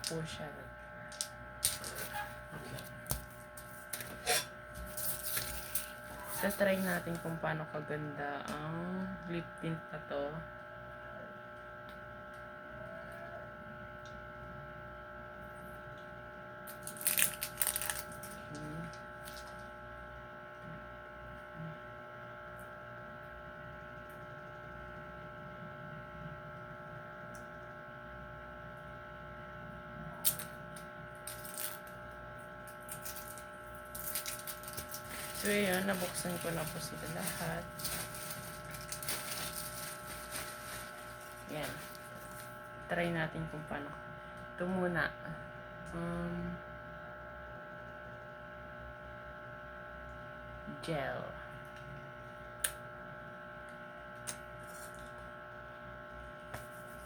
po siya. Try natin kung paano kaganda ang lip tint na to. So yun, nabuksan ko na po sila lahat. Yan. Try natin kung paano. Ito muna. Gel.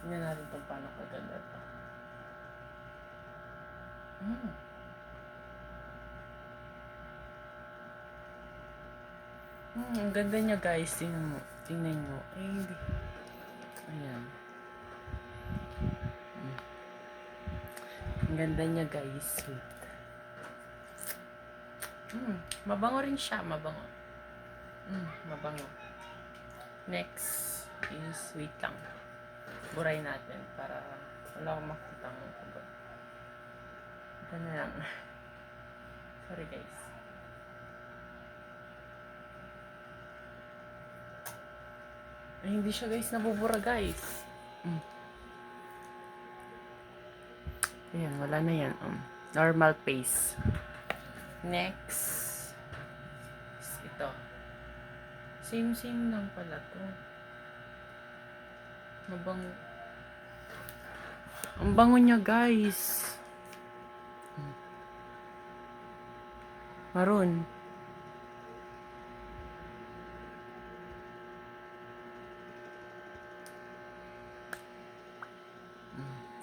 Tingnan natin kung paano kaganda ito. Ang ganda niya guys. Tingnan nyo. Eh, hindi. Ayan. Ang ganda niya guys. Sweet. Mabango rin siya. Mabango. Mabango. Next is wait lang. Buray natin para wala akong makita mo. Ito na lang. Sorry guys. Ay, hindi siya guys nabubura guys. Ayan, wala na yan. Normal pace. Next is ito. Same lang pala to. Mabango. Ang bango niya guys. Maroon.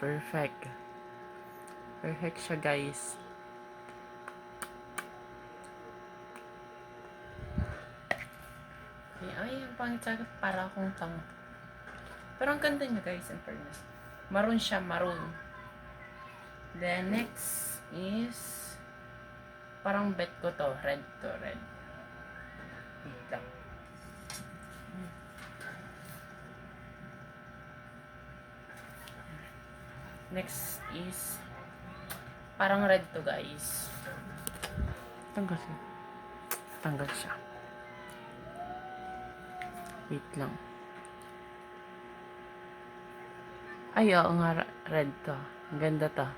Perfect. Perfect siya guys. Ay, ang pangit sa para akong tang. Pero ang ganda niya guys, in fairness. Maroon siya, maroon. Then next is parang bet ko to, red to red. Wait lang. Next is parang red to guys. Tanggal siya. Tanggal siya. Wait lang. Ay, oo nga, red to. Ang ganda to.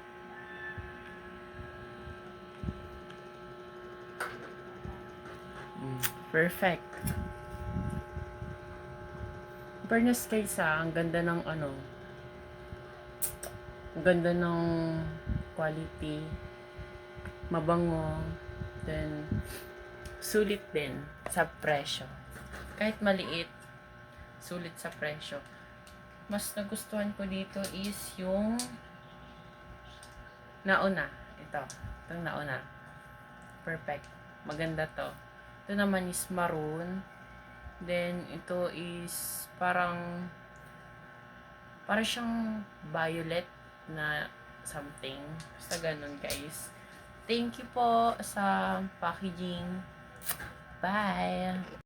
Perfect. Fairness guys ang ganda ng ang ganda ng quality. Mabango. Then, sulit din sa presyo. Kahit maliit, sulit sa presyo. Mas nagustuhan ko dito is yung nauna. Itong nauna. Perfect. Maganda to. Ito naman is maroon. Then, ito is parang siyang violet na something. Basta ganun, guys. Thank you po sa packaging. Bye!